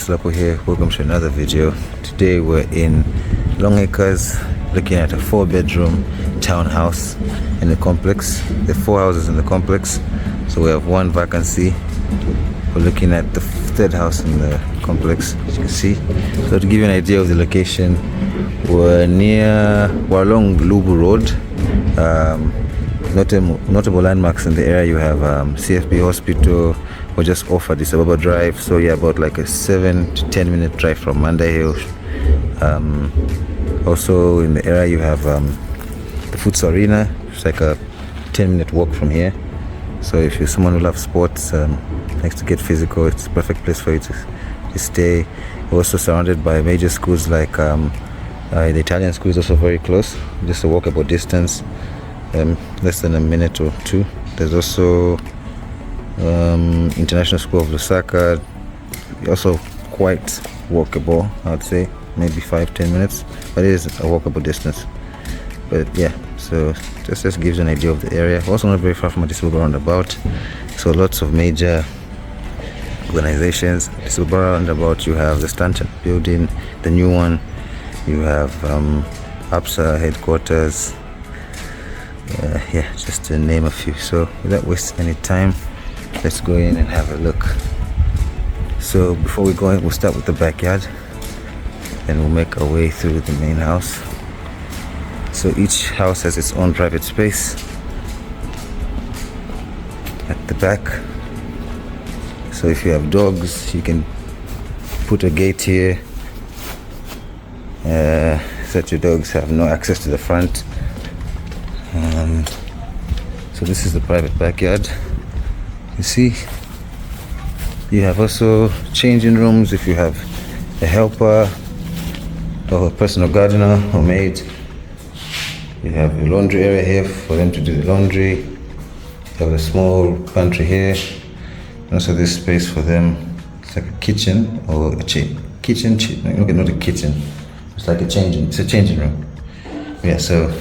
Slapo here. Welcome to another video. Today we're in Longacres, looking at a 4-bedroom townhouse in the complex. There are 4 houses in the complex, so we have 1 vacancy. We're looking at the 3rd house in the complex, as you can see. So to give you an idea of the location, we're along Lubu Road. Notable landmarks in the area, you have CFB Hospital. We're just off Addis Ababa Drive, so yeah, about like a 7 to 10 minute drive from Manda Hill. Also in the area you have the Futsal Arena. It's like a 10-minute walk from here. So if you're someone who loves sports, likes to get physical, it's a perfect place for you to stay. We're also surrounded by major schools like the Italian school is also very close, just a walkable distance, less than a minute or 2. There's also International School of Lusaka, also quite walkable, I would say, maybe 5-10 minutes, but it is a walkable distance. But yeah, so just gives you an idea of the area. Also not very far from Addis Ababa roundabout, so lots of major organizations. Addis Ababa roundabout, you have the Stanton building, the new one, you have APSA headquarters, yeah, just to name a few. So without wasting any time, let's go in and have a look. So before we go in, we'll start with the backyard, then we'll make our way through the main house. So each house has its own private space at the back. So if you have dogs, you can put a gate here, so that your dogs have no access to the front. So this is the private backyard. You see, you have also changing rooms if you have a helper or a personal gardener or maid. You have a laundry area here for them to do the laundry. You have a small pantry here, and also this space for them. It's like a kitchen or a kitchen. Okay, not a kitchen. It's like it's a changing room. Yeah, so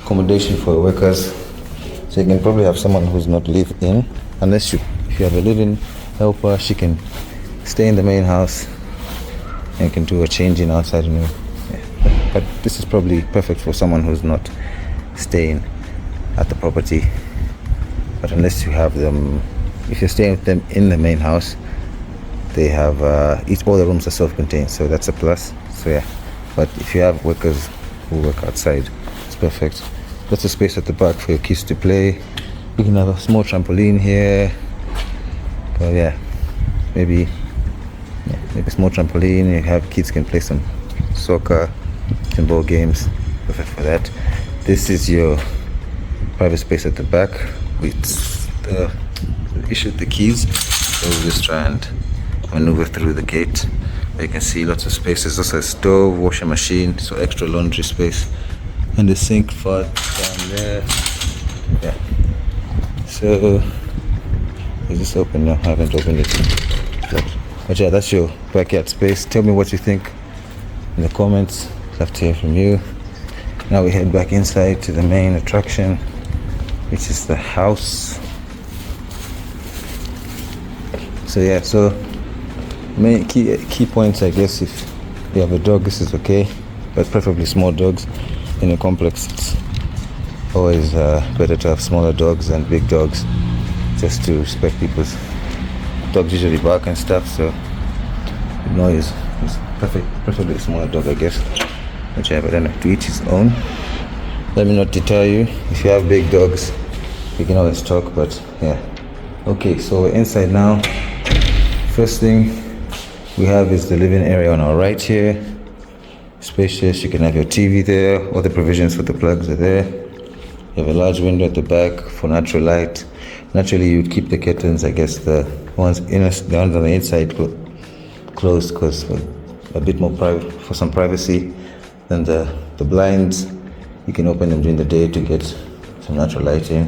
accommodation for workers. So you can probably have someone who's not live in, unless if you have a live-in helper, she can stay in the main house and can do a changing outside room. Yeah. But this is probably perfect for someone who's not staying at the property. But unless you have them, if you're staying with them in the main house, they have all the rooms are self-contained, so that's a plus. So yeah, but if you have workers who work outside, it's perfect. Lots of space at the back for your kids to play. You can have a small trampoline here. But yeah, maybe a small trampoline. You have kids can play some soccer, some ball games. Perfect for that. This is your private space at the back. We issued the keys, so we'll just try and maneuver through the gate. You can see lots of space. There's also a stove, washing machine, so extra laundry space, and the sink far down there. Yeah. So is this open now? I haven't opened it. But yeah, that's your backyard space. Tell me what you think in the comments. Love to hear from you. Now we head back inside to the main attraction, which is the house. So yeah, so main key points, I guess, if you have a dog, this is okay, but preferably small dogs. In a complex, it's always better to have smaller dogs than big dogs, just to respect people's dogs usually bark and stuff, so noise is preferably a smaller dog, I guess. But yeah, but anyway, to each his own. Let me not deter you. If you have big dogs, we can always talk, but yeah. Okay, so we're inside now. First thing we have is the living area on our right here. Spacious, you can have your TV there, all the provisions for the plugs are there. You have a large window at the back for natural light. Naturally, you'd keep the curtains, I guess the ones on the inside closed, because a bit more private, for some privacy. Then the blinds, you can open them during the day to get some natural light in.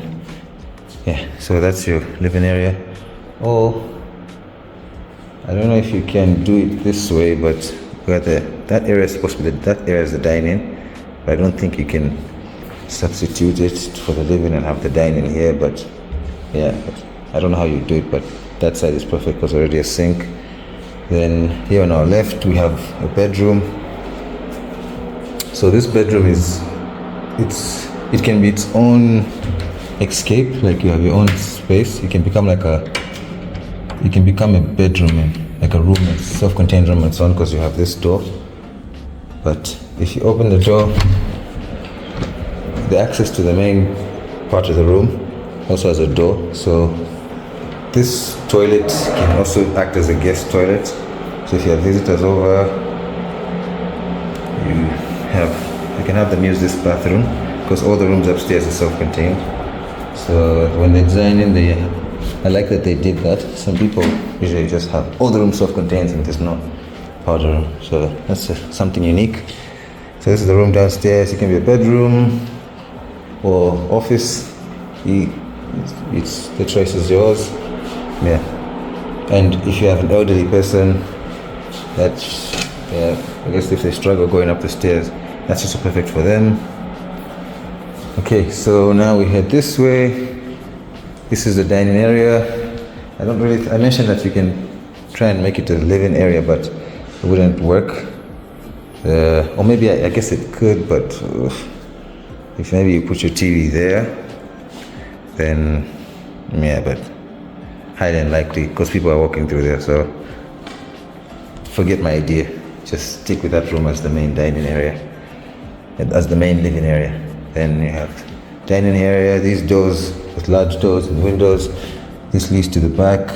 Yeah, so that's your living area. Oh, I don't know if you can do it this way, but that area is supposed to be that area is the dining, but I don't think you can substitute it for the living and have the dining here. But yeah, I don't know how you do it, but that side is perfect because already a sink, Then here on our left we have a bedroom. So this bedroom it can be its own escape, like you have your own space. You can become a bedroom, like a room, a self-contained room and so on, because you have this door. But if you open the door, the access to the main part of the room also has a door. So this toilet can also act as a guest toilet. So if you have visitors over, you can have them use this bathroom, because all the rooms upstairs are self-contained. So when they design in, I like that they did that. Some people usually just have all the rooms self-contained and there's no powder room. So that's something unique. So this is the room downstairs. It can be a bedroom or office. The choice is yours. Yeah. And if you have an elderly person, I guess if they struggle going up the stairs, that's also perfect for them. Okay, so now we head this way. This is the dining area. I mentioned that you can try and make it a living area, but it wouldn't work. Or maybe I guess it could, but if maybe you put your TV there, then yeah, but highly unlikely, because people are walking through there. So forget my idea. Just stick with that room as the main dining area, as the main living area. Then you have dining area, these doors with large doors and windows. This leads to the back,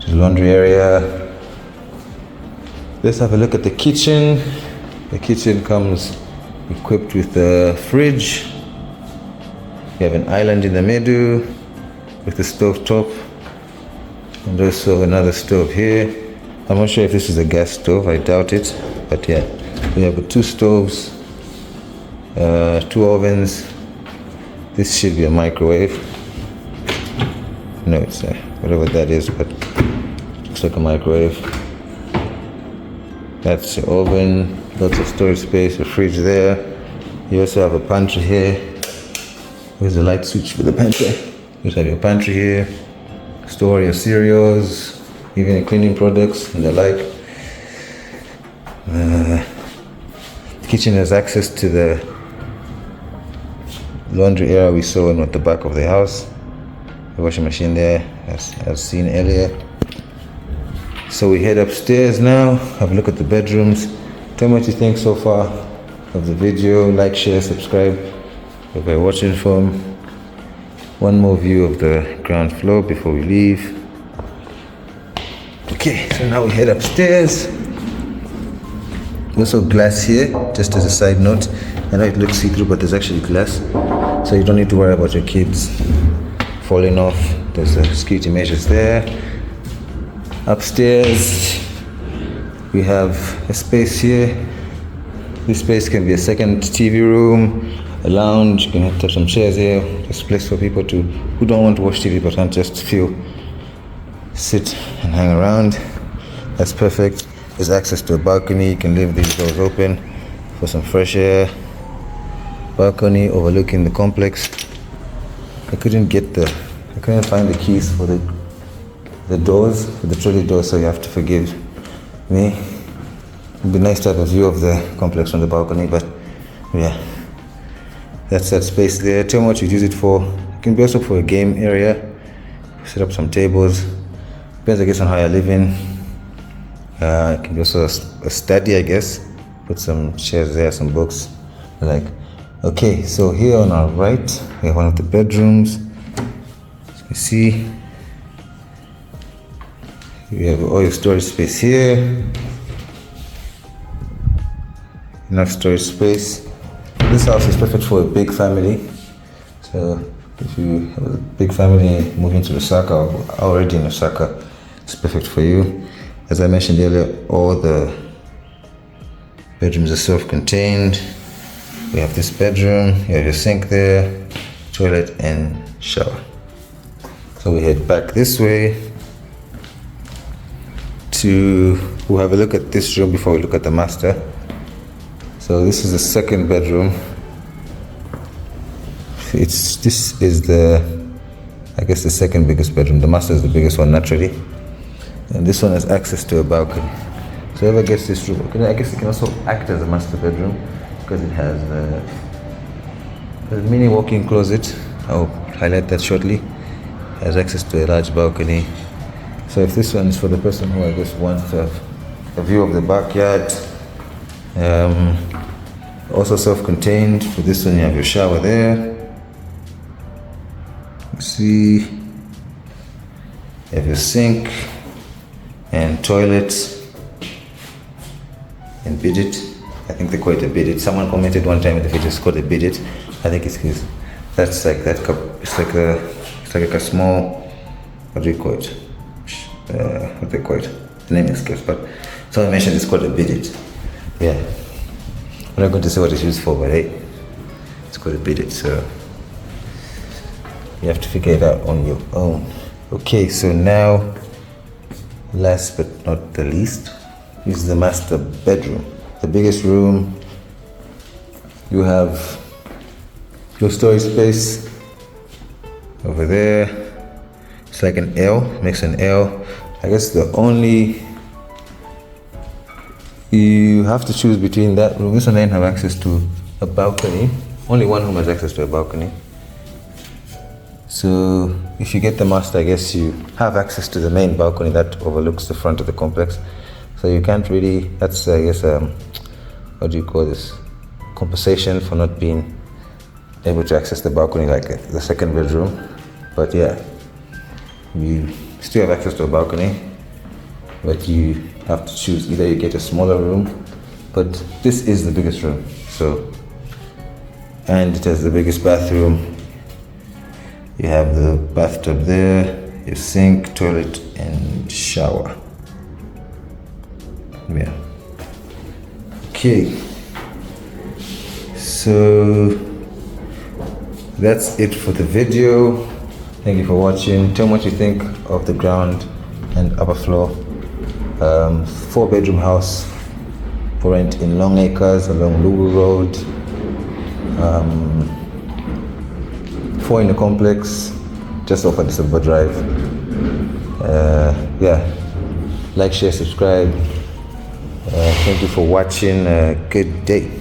to the laundry area. Let's have a look at the kitchen. The kitchen comes equipped with a fridge. You have an island in the middle with the stove top, and also another stove here. I'm not sure if this is a gas stove, I doubt it, but yeah, we have 2 stoves, 2 ovens. This should be a microwave. No, it's whatever that is, but looks like a microwave. That's the oven, lots of storage space, a fridge there. You also have a pantry here. Where's the light switch for the pantry? You also have your pantry here. Store your cereals, even your cleaning products and the like. The kitchen has access to the laundry area we saw at the back of the house. The washing machine there, as seen earlier. So we head upstairs now, have a look at the bedrooms. Tell me what you think so far of the video. Like, share, subscribe wherever you're watching from. One more view of the ground floor before we leave. Okay, so now we head upstairs. Also glass here, just as a side note. I know it looks see-through, but there's actually glass, so you don't need to worry about your kids falling off. There's the security measures there. Upstairs we have a space here. This space can be a second TV room, a lounge. You can have some chairs here. There's a place for people who don't want to watch TV but want just sit and hang around. That's perfect. There's access to a balcony. You can leave these doors open for some fresh air. Balcony overlooking the complex. I couldn't find the keys for the doors, for the trolley doors, so you have to forgive me. It'd be nice to have a view of the complex from the balcony, but yeah, that's that space there. Tell me what you'd use it for. It can be also for a game area. Set up some tables. Depends, I guess, on how you're living. It can be also a study, I guess. Put some chairs there, some books. Okay, so here on our right, we have one of the bedrooms. As you can see, we have all your storage space here. Enough storage space. This house is perfect for a big family. So if you have a big family moving to Lusaka or already in Lusaka, it's perfect for you. As I mentioned earlier, all the bedrooms are self-contained. We have this bedroom, you have your sink there, toilet and shower. So we head back this way we'll have a look at this room before we look at the master. So this is the second bedroom. This is the second biggest bedroom. The master is the biggest one naturally. And this one has access to a balcony. So whoever gets this room, I guess it can also act as a master bedroom because it has a mini walk-in closet. I'll highlight that shortly. It has access to a large balcony. So if this one is for the person who I guess wants a view of the backyard, also self-contained. For this one you have your shower there. See, you have your sink and toilets and bidet. I think they call it a bidet. Someone commented one time in the video it's called a bidet. I think it's because that's like that cup. It's like a small, what do you call it? What they call it? The name escapes, but someone mentioned it's called a bidet. Yeah, I'm not going to say what it's used for, but hey, it's called a bidet. So you have to figure it out on your own. Okay, so now, last but not the least, is the master bedroom. The biggest room. You have your storage space over there. It's like an L, makes an L. I guess you have to choose between that room. This one doesn't have access to a balcony. Only one room has access to a balcony. So if you get the master, I guess you have access to the main balcony that overlooks the front of the complex. So you can't really, that's I guess, what do you call this? Compensation for not being able to access the balcony like the second bedroom. But yeah, you still have access to a balcony, but you have to choose. Either you get a smaller room, but this is the biggest room. So, and it has the biggest bathroom. You have the bathtub there, your sink, toilet, and shower. Yeah. Okay. So that's it for the video. Thank you for watching. Tell me what you think of the ground and upper floor. 4-bedroom house for rent in Longacres along Lulu Road. 4 in the complex, just off December Drive. Yeah, like, share, subscribe. Thank you for watching. Good day.